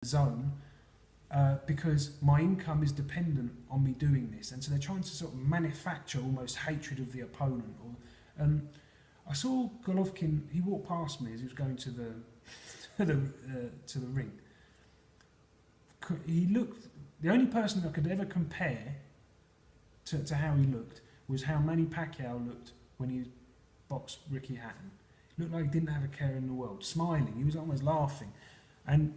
zone because my income is dependent on me doing this, and so they're trying to sort of manufacture almost hatred of the opponent. Or I saw Golovkin. He walked past me as he was going to the to the ring. He looked. The only person I could ever compare to how he looked was how Manny Pacquiao looked when he boxed Ricky Hatton. He looked like he didn't have a care in the world, smiling. He was almost laughing, and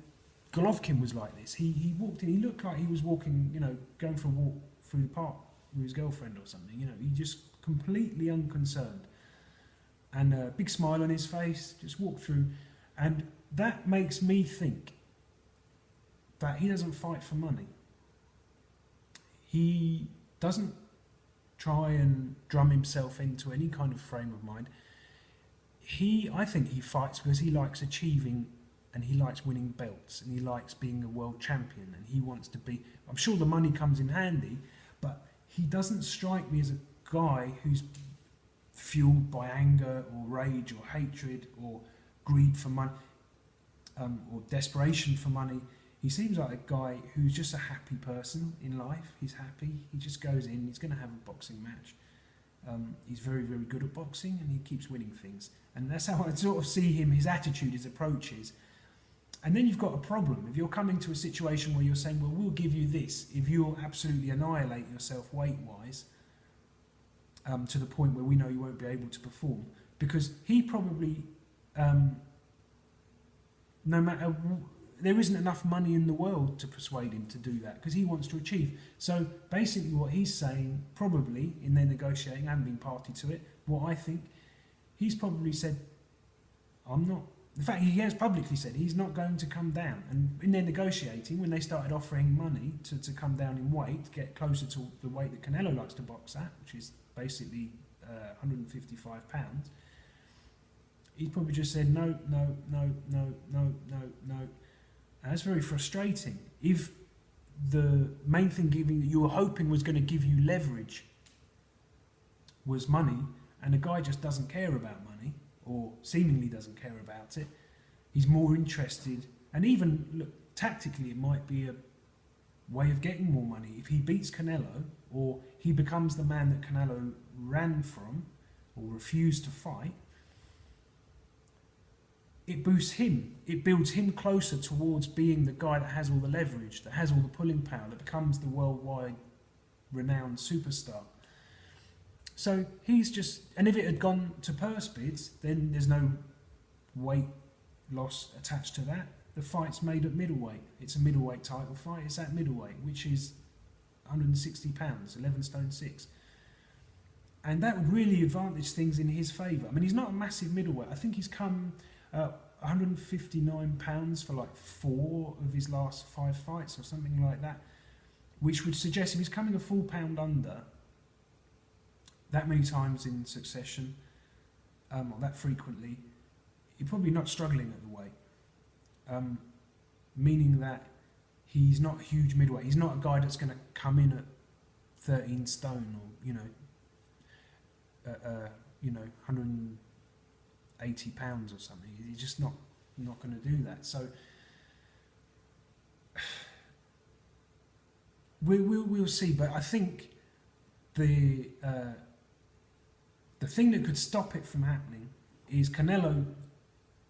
Golovkin was like this. He walked in. He looked like he was walking, going for a walk through the park with his girlfriend or something. He just completely unconcerned, and a big smile on his face. Just walked through, and that makes me think that he doesn't fight for money. He doesn't try and drum himself into any kind of frame of mind. I think he fights because he likes achieving, and he likes winning belts, and he likes being a world champion, and he wants to be. I'm sure the money comes in handy, but he doesn't strike me as a guy who's fueled by anger or rage or hatred or greed for money, or desperation for money. He seems like a guy who's just a happy person in life. He's happy. He just goes in. He's going to have a boxing match. He's very, very good at boxing, and he keeps winning things. And that's how I sort of see him, his attitude, his approaches. And then you've got a problem. If you're coming to a situation where you're saying, well, we'll give you this if you'll absolutely annihilate yourself weight-wise, to the point where we know you won't be able to perform. Because he probably, no matter... There isn't enough money in the world to persuade him to do that, because he wants to achieve. So basically what he's saying, probably, in their negotiating, I haven't been party to it, what I think, he's probably said, I'm not... In fact, he has publicly said he's not going to come down. And in their negotiating, when they started offering money to come down in weight, to get closer to the weight that Canelo likes to box at, which is basically 155 pounds, he probably just said, no, no, no, no, no, no, no. And that's very frustrating. If the main thing that you were hoping was going to give you leverage was money, and the guy just doesn't care about money, or seemingly doesn't care about it, he's more interested, and even, look, tactically it might be a way of getting more money. If he beats Canelo, or he becomes the man that Canelo ran from, or refused to fight, it boosts him. It builds him closer towards being the guy that has all the leverage, that has all the pulling power, that becomes the worldwide renowned superstar. So he's just, and if it had gone to purse bids, then there's no weight loss attached to that. The fight's made at middleweight. It's a middleweight title fight. It's at middleweight, which is 160 pounds, 11 stone 6. And that would really advantage things in his favour. I mean, he's not a massive middleweight. I think he's come 159 pounds for like 4 of his last 5 fights or something like that, which would suggest if he's coming a full pound under that many times in succession, or that frequently, you're probably not struggling at the weight. Meaning that he's not a huge middleweight. He's not a guy that's going to come in at 13 stone or, 180 pounds or something. He's just not going to do that. So we'll see. But I think the thing that could stop it from happening is Canelo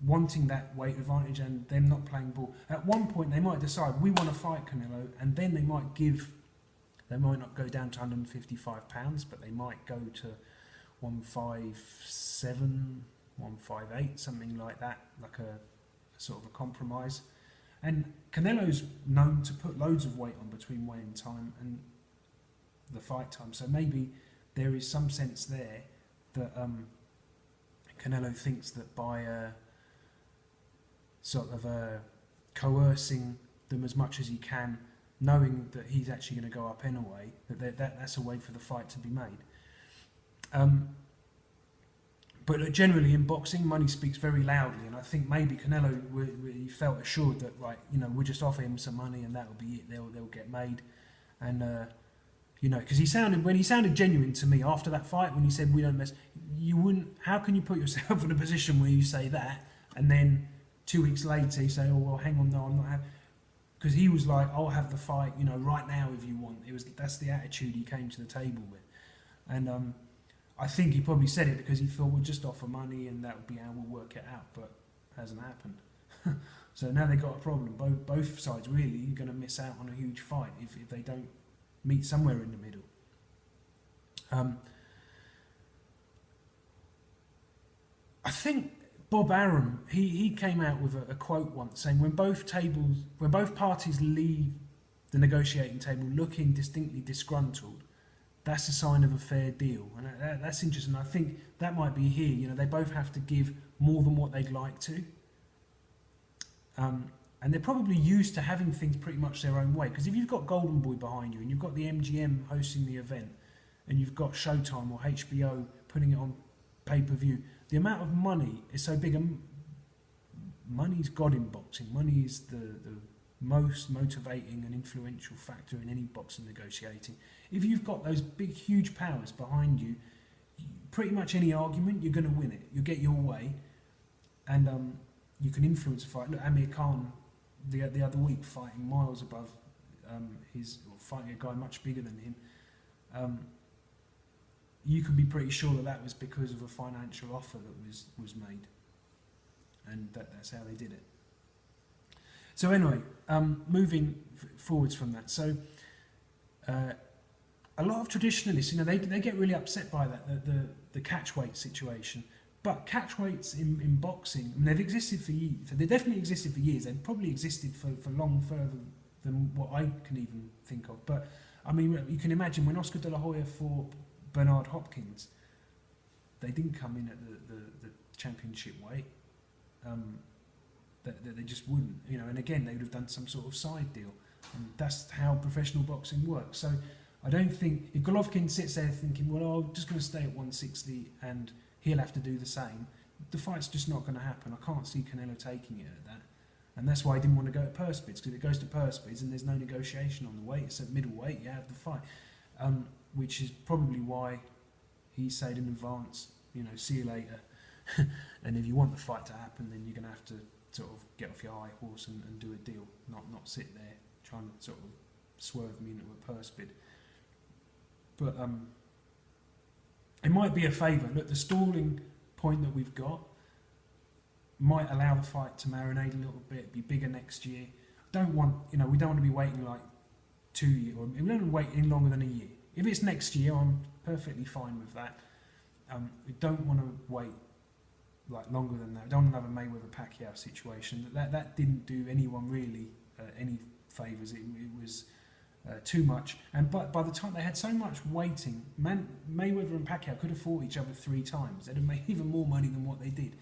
wanting that weight advantage and them not playing ball. At one point they might decide we want to fight Canelo, and then they might not go down to 155 pounds, but they might go to 157, 158, something like that, like a sort of a compromise. And Canelo's known to put loads of weight on between weigh-in time and the fight time, so maybe there is some sense there that Canelo thinks that by coercing them as much as he can, knowing that he's actually going to go up anyway, that's a way for the fight to be made. But generally in boxing, money speaks very loudly, and I think maybe Canelo he felt assured that, right, we'll just offer him some money and that'll be it. They'll get made, and because he sounded genuine to me after that fight when he said we don't mess. You wouldn't. How can you put yourself in a position where you say that and then 2 weeks later you say, oh well, hang on, no, I'm not happy. because he was like, "I'll have the fight, you know, right now if you want." That's the attitude he came to the table with, and I think he probably said it because he thought we'll just offer money and that would be how we'll work it out, but it hasn't happened. So now they've got a problem. Both sides really are going to miss out on a huge fight if they don't meet somewhere in the middle. I think Bob Arum, he came out with a quote once saying when both parties leave the negotiating table looking distinctly disgruntled, that's a sign of a fair deal. And that's interesting. I think that might be here. You know, they both have to give more than what they'd like to. And they're probably used to having things pretty much their own way. Because if you've got Golden Boy behind you and you've got the MGM hosting the event and you've got Showtime or HBO putting it on pay-per-view, the amount of money is so big. And money's God in boxing. Money is the most motivating and influential factor in any boxing negotiating. If you've got those big, huge powers behind you, pretty much any argument, you're going to win it. You'll get your way. And you can influence a fight. Look, Amir Khan, the other week, fighting miles above fighting a guy much bigger than him. You can be pretty sure that was because of a financial offer that was made, and that's how they did it. So anyway, moving forwards from that. So a lot of traditionalists, you know, they get really upset by that, the catch weight situation. But catch weights in boxing, I mean, they've existed for years. They definitely existed for years. They've probably existed for long further than what I can even think of. But I mean, you can imagine when Oscar De La Hoya fought Bernard Hopkins, they didn't come in at the championship weight. They just wouldn't, you know. And again, they would have done some sort of side deal, and that's how professional boxing works. So I don't think if Golovkin sits there thinking, well, I'm just going to stay at 160 and he'll have to do the same, the fight's just not going to happen. I can't see Canelo taking it at that. And that's why I didn't want to go at purse bids, because if it goes to purse bids and there's no negotiation on the weight, it's at middleweight, you have the fight. Which is probably why he said in advance, you know, see you later. And if you want the fight to happen, then you're going to have to sort of get off your high horse and do a deal, not sit there trying to sort of swerve me into a purse bid. But it might be a favour. Look, the stalling point that we've got might allow the fight to marinate a little bit, be bigger next year. We don't want to be waiting like 2 years, or we don't want to wait any longer than a year. If it's next year, I'm perfectly fine with that. We don't want to wait like longer than that. We don't want another Mayweather-Pacquiao situation. That didn't do anyone really any favours. It was too much. And by the time they had so much waiting, Mayweather and Pacquiao could have fought each other 3 times. They'd have made even more money than what they did.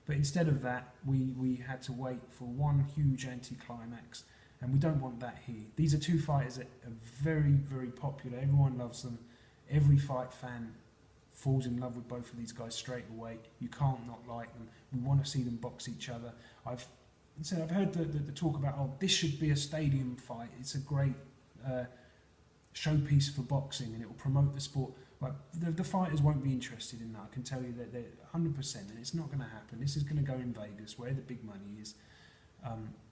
But instead of that, we had to wait for one huge anticlimax. And we don't want that here. These are 2 fighters that are very, very popular. Everyone loves them. Every fight fan falls in love with both of these guys straight away. You can't not like them. We want to see them box each other. I've heard the talk about, oh, this should be a stadium fight. It's a great showpiece for boxing and it will promote the sport. But the fighters won't be interested in that. I can tell you that they're 100%, and it's not going to happen. This is going to go in Vegas, where the big money is.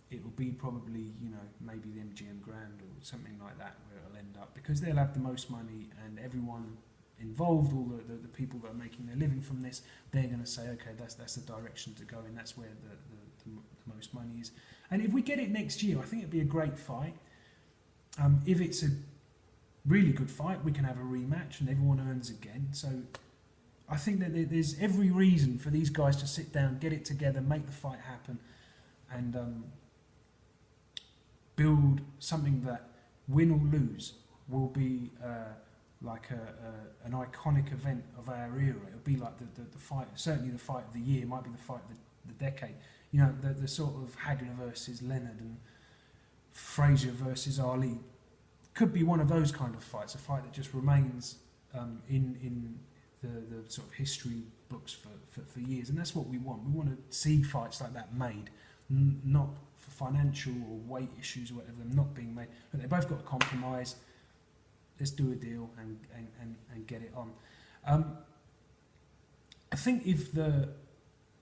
It will be probably, you know, maybe the MGM Grand or something like that where it'll end up, because they'll have the most money and everyone involved, all the people that are making their living from this, they're going to say, okay, that's the direction to go in. That's where the most money is. And if we get it next year, I think it'd be a great fight. If it's a really good fight, we can have a rematch and everyone earns again. So I think that there's every reason for these guys to sit down, get it together, make the fight happen, and build something that, win or lose, will be like an iconic event of our era. It'll be like the fight, certainly the fight of the year, might be the fight of the decade. You know, the sort of Hagler versus Leonard and Frazier versus Ali. Could be one of those kind of fights, a fight that just remains in the sort of history books for years. And that's what we want. We want to see fights like that made, not for financial or weight issues or whatever, them not being made. But they both got to compromise. Let's do a deal and get it on. I think if the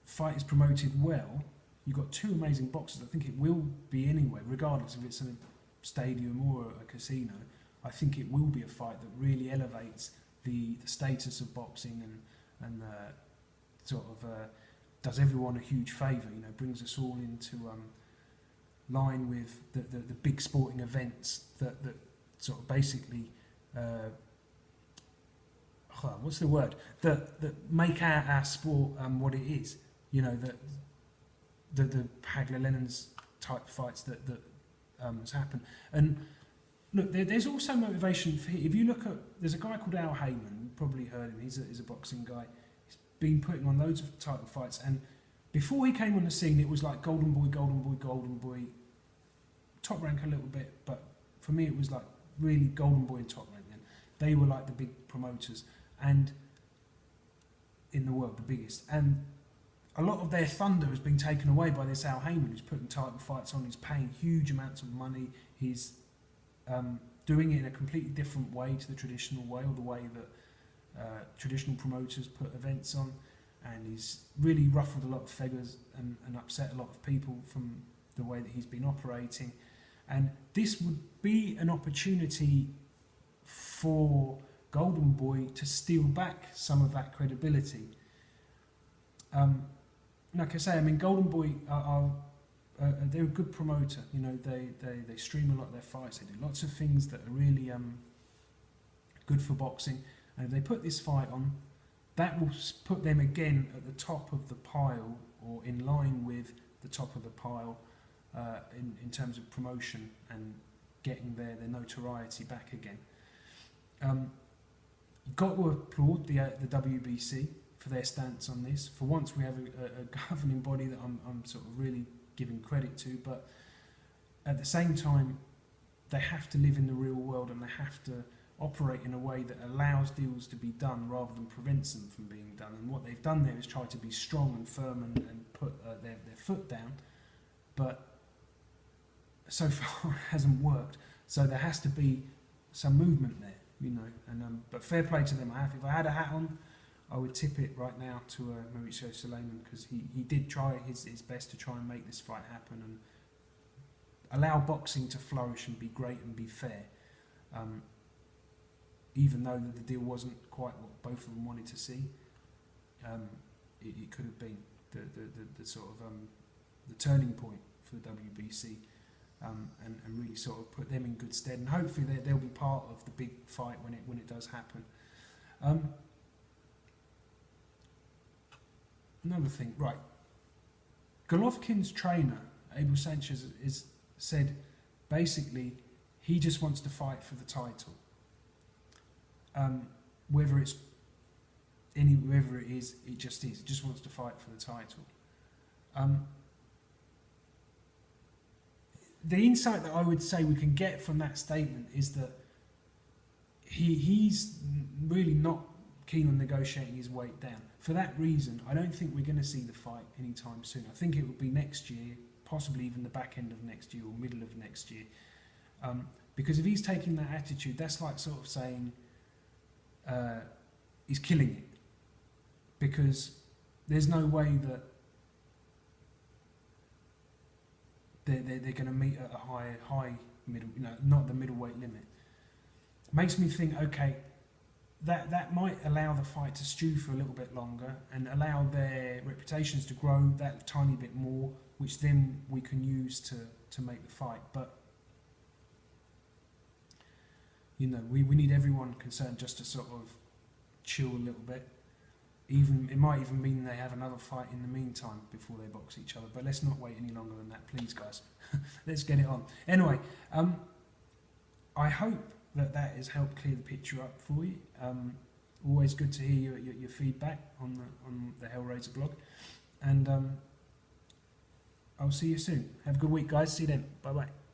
fight is promoted well, you've got two amazing boxers. I think it will be anyway, regardless if it's a stadium or a casino. I think it will be a fight that really elevates the status of boxing and sort of does everyone a huge favour. You know, brings us all into line with the big sporting events that sort of basically what's the word, that make our sport what it is. You know, the Hagler Lennon's type fights that has happened. And look, there's also motivation for, if you look at, there's a guy called Al Heyman, you've probably heard him, he's a boxing guy. He's been putting on loads of title fights, and before he came on the scene it was like Golden Boy, Golden Boy, Golden Boy, Top Rank a little bit, but for me it was like really Golden Boy and Top Rank then. They were like the big promoters and in the world, the biggest. And a lot of their thunder has been taken away by this Al Heyman, who's putting title fights on, he's paying huge amounts of money, he's doing it in a completely different way to the traditional way, or the way that traditional promoters put events on, and he's really ruffled a lot of feathers and upset a lot of people from the way that he's been operating. And this would be an opportunity for Golden Boy to steal back some of that credibility. Like I say, I mean, Golden Boy they're a good promoter. You know, they stream a lot of their fights. They do lots of things that are really good for boxing. And if they put this fight on, that will put them again at the top of the pile, or in line with the top of the pile in terms of promotion and getting their notoriety back again. You've got to applaud the WBC for their stance on this. For once, we have a governing body that I'm sort of really giving credit to, but at the same time, they have to live in the real world, and they have to operate in a way that allows deals to be done rather than prevents them from being done. And what they've done there is try to be strong and firm and put their foot down, but so far it hasn't worked. So there has to be some movement there, you know. And but fair play to them. If I had a hat on, I would tip it right now to Mauricio Suleiman, because he did try his best to try and make this fight happen and allow boxing to flourish and be great and be fair. Even though the deal wasn't quite what both of them wanted to see, it could have been the sort of the turning point for the WBC, and really sort of put them in good stead. And hopefully they'll be part of the big fight when it does happen. Another thing, right? Golovkin's trainer, Abel Sanchez, is said basically he just wants to fight for the title. Whether it is, it just is. He just wants to fight for the title. The insight that I would say we can get from that statement is that he's really not keen on negotiating his weight down. For that reason, I don't think we're going to see the fight anytime soon. I think it will be next year, possibly even the back end of next year or middle of next year. Because if he's taking that attitude, that's like sort of saying he's killing it. Because there's no way that they're going to meet at a high middle, you know, not the middleweight limit. Makes me think, okay, that might allow the fight to stew for a little bit longer and allow their reputations to grow that tiny bit more, which then we can use to make the fight. But you know, we need everyone concerned just to sort of chill a little bit. Even it might even mean they have another fight in the meantime before they box each other. But let's not wait any longer than that, please, guys. Let's get it on. Anyway, I hope that has helped clear the picture up for you. Always good to hear your feedback on the Hellraiser blog, and I'll see you soon. Have a good week, guys. See you then. Bye bye.